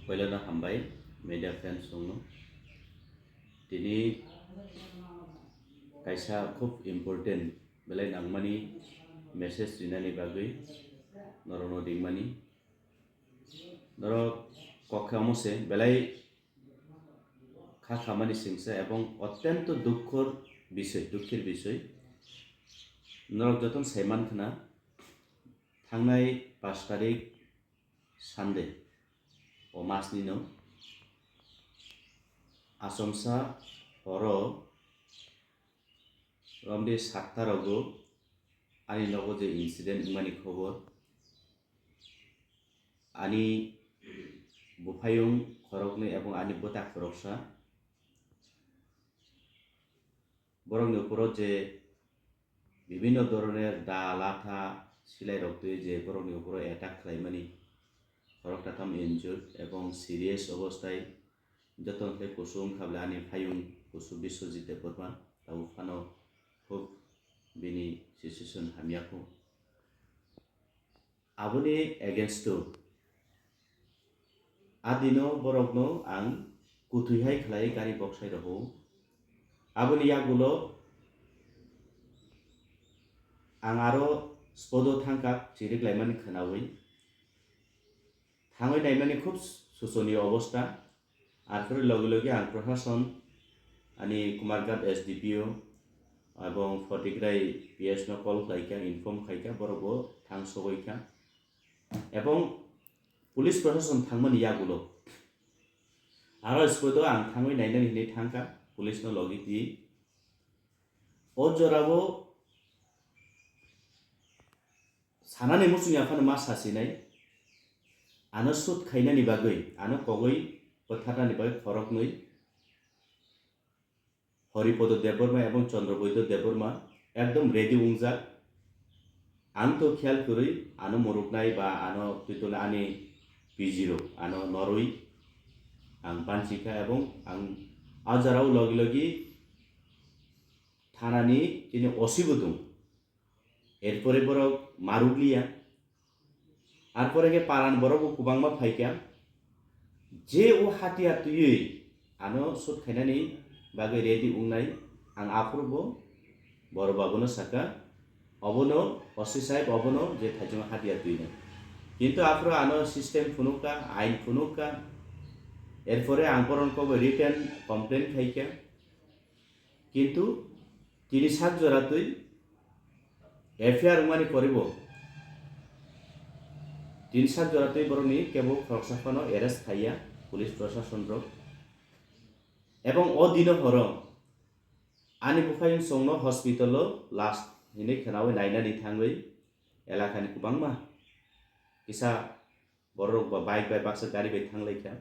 पहिला हामबाय media friends दङ दिनै kaisa खूब important belai nangmani message dinani bagui norono dingmani noro kokhamose belai kha khamani singsa ebong অত্যন্ত দুঃখের বিষয় নরক যতন সাইমান খানা थांनाय 5 तारिख Sunday o masni no asomsa horo romde 7 ta rogo ani logo je incident mani khobor ani bufayung khorokne ebong ani bota khoroksa borongni uporo je বিভিন্ন ধরনের দা লাঠা সিলাই রক্তই যে borongni uporo attack khlaimani khorokta tam injured এবং serious অবস্থায় যতনকে কুসুম খাবলা ani phayung kusu biswajite porma tau phano খুব bini situation hamyako aboni against to adino borokno ang kutuihai khlai gari boxai roho aboni yagulo ang aro spodo thangkap chirik laimani khanawi থাঙই নাইমানি খুব শোচনীয় অবস্থা আরপরে লগে লগে আং প্রশাসন আনি কুমারঘাট এসডিপিও এবং ফটিকরাই পিএস ন কল খাইকা ইনফর্ম খাইকা বরব থাং সগৈকা এবং পুলিশ প্রশাসন থাংমানি ইয়াগুলো আরো স্পদ আং থাঙই নাইনানি নে থাংকা পুলিশ ন লগি দি ও জরাবো সানানি মুসুনি আফান মা সাসিনাই ano sut khainani bagui ano kogoi patharani bagui khorok nui Haripada Debbarma এবং চন্দ্রবৈদ্য দেববর্মা একদম রেডি উংজাক আং তো খেয়াল করি আনো মরুকনাই বা আনো তুইতলে আনি পিজিরো আনো নরই আং পানচিকা এবং আং আজারাও লগে লগে থানানি যিনি অসিবো দং এরপরে বড় মারুগলিয়া আর পরে গে পারান বড় কুবাংমা ফাইকা যে ও হাতিয়া তুই আনো সুট খাইনানি বাগে রেডি উংনাই আং আফরবো বড় বাবুনো সাকা অবনো অসি সাহেব অবনো যে থাইজমা হাতিয়া তুই না কিন্তু আফরো আনো সিস্টেম ফুনুকা আইন ফুনুকা এরপরে আংপরন কব রিটার্ন কমপ্লেন খাইকা কিন্তু তিনি সাত জোড়া তুই এফআইআর উমানি করিব 3-7 জোড়াতেই বরনি কেবল প্রশাসন এরেস্ট খাইয়া পুলিশ প্রশাসন এবং অদিন হর আনি বুফাইন সংনো হসপিটাল লাস্ট হিনে খেনাওই নাইনানি থাঙ্গই এলাকানি কুবাংমা কিসা বড় বাইক বাই বাক্স গাড়ি বাই থাংলাইখা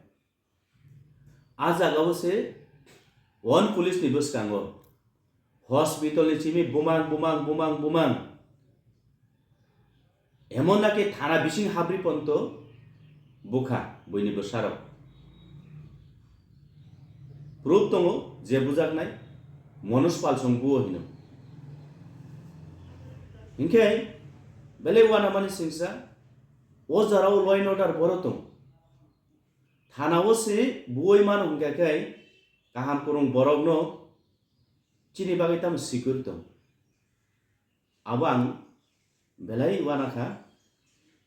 আ জাগাওসে ওয়ান পুলিশ নি বসকাঙ্গ হসপিটাল নি চিমি বুমাং বুমাং বুমাং বুমাং এমন নাকি থানা বিশিং হাবরি পন্ত বুখা বইনিব সারক প্রুফ দङ যে বুজাক নাই মনুষ পালসং বুও হিনো ইনকে বেলে ওয়ানা মানি সিংসা ও জারাও লয় অর্ডার বড়তং থানাও সে বুই মান হুঙ্গাকাই কাহাম করং বরগনো চিনি বাগै তাম সিকিউর দং আবাং বেলাই ওয়ানাখা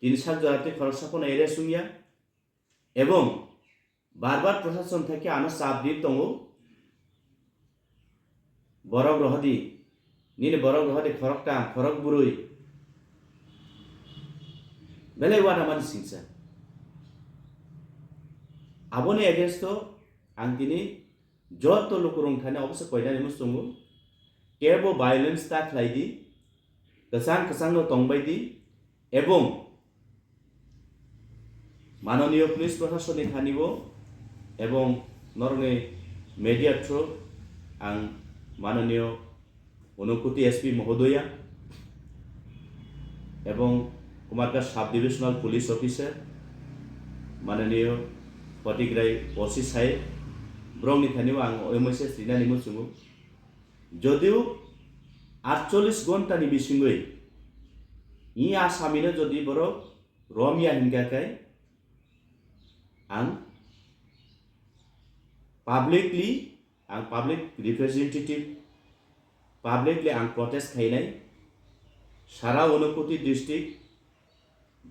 3-7 জোড়াতে খরচাপন এরে সুইয়া এবং বারবার প্রশাসন থেকে আনো চাপ দিয়ে দङ বরগ রহদি নিনে বরগ রহদি খরকটা খরক বুরুই বেলাই ওয়ানা মানি সিংসা আবনি এগেন্স্ট আং তিনি যত লোকরং থানে অবশ্য কয়দানি মুস দङ কেবো ভায়োলেন্স তা খ্লাইদি kesang kesang no tongbaidi এবং মাননীয় পুলিশ প্রশাসনে থানিব এবং নরনে মিডিয়া থ্রু আং মাননীয় অনুকুতি এসপি মহোদয়া এবং Kumarghat sub divisional police officer মাননীয় ফটিকরাই ওসি সাহেব ব্রংনি থানিব আং ওইমসে শ্রীনানি মুসুমু যদিও 48 ঘন্টানি বিসিংই ই আসামিनो যদি বড় রমিয়া হিনগাকাই আং पाब्लिकलि आं पाब्लिक रिप्रेजेन्टेटिभ पाब्लिकलि आं प्रटेस्ट खालामनाय सारा ঊনকোটি डिस्ट्रिक्ट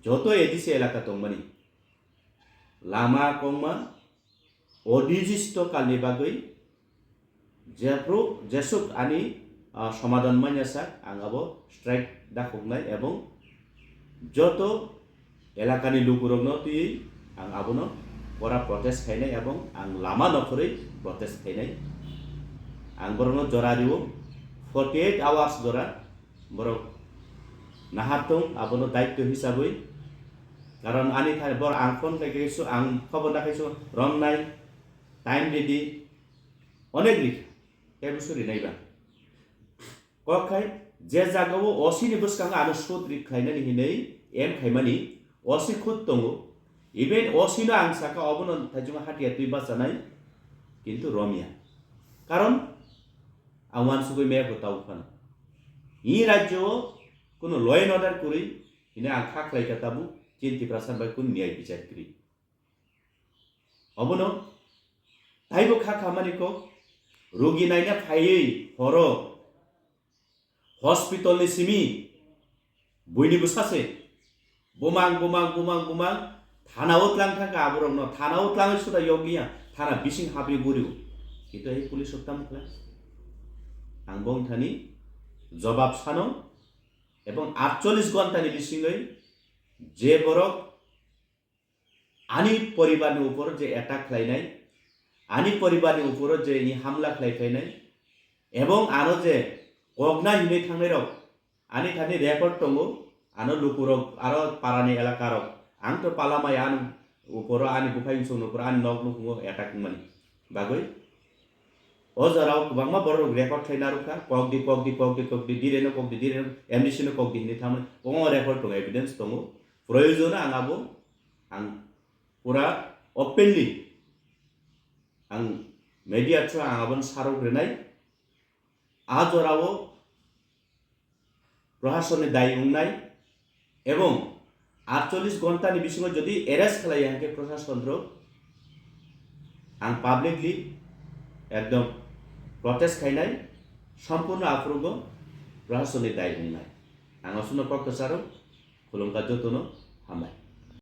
যত এডিসি এলাকা দंमानि लामा कौमा অনির্দিষ্ট কালनि बागै जेसुक आनि समाधान मान्यासा आं आबो स्ट्राइक दाखबनाय एवं যত এলাকাनि लोगोरनो तुयै आं आबोनो बरा प्रटेस्ट खालामनाय एवं आं लामा नखरै प्रटेस्ट खालामनाय आं बरनो जरा दिउ 48 आवार्स जरा बर नाहारदों आबोनो दायित्व हिसाबै कारण आनि थाखाय बर आं फन खालामनायसो आं खबर दाखायसो रंनाय टाइम रेडी अनेक लिखा टे बुसुरि नायबा कखाय जे जागाव असिनि बुसखां आनो सुद रिखायनानि हिनै एम खायमानि असी खुद दङ इभेन असिनो आं साका अबनो थाइजुमा हाटिया तुइ बासानाय किन्तु रमिया कारण आं मानसुगै मेया बताव खान इ राज्य कोनो ल एन्ड अर्डार करि हिने आं खाख्लाय काताबु चिन्ति प्रसाद बाय कुन न्याय बिचार करि अबनो ताइबो खाखामानिको रोगी नायना फायै हरो हस्पिटलनि सिमी बयनिबो सासे बुमां थानाव तलां थांगा आबरनो थानाव तलां सुदा योगिया थाना बिसिं हाबि गुरिउ किन्तु हे पुलिस सप्तामखला आं बंथानि जवाब सानो एवं 48 घन्टानि बिसिङै जे बरक आनि परिवारनि ऊपर जे अटैक खालायनाय आनि परिवारनि ऊपर जे हमला खालायनाय एवं आरो जे कगना हिनै थांनाय रक आनि थानि रेकर्ड दङ आनो लुकुरक आरो पारानि एलाकारक आं तो पालामाय आन ऊपर आनि बुखाइन सोनोपर आनि नग नुखुंगो अटैक मानि बागै अजराव गोबांमा बर रेकर्ड खालायनारुखा कगदि दिरेनो एमडिसिनो कगदि हिनै थामोन गोबां रेकर्ड दङ एभिडेंस दङ प्रयोजन आंआबो आं पूरा ओपनलि आं मीडिया थ्रु आंआबो सारग्रोनाय आजराव प्रशासननि दाय उंनाय एवं 48 घन्टानि बिसिङाव जुदि एरेस्ट खालायो आंके प्रशासन आं पाब्लिकलि एकदम प्रटेस्ट खालामनाय सम्पूर्ण आफ्रुगो प्रशासननि दाय उंनाय आं असुनो पक्ष सारो खुलुमका जतनो हामबाय।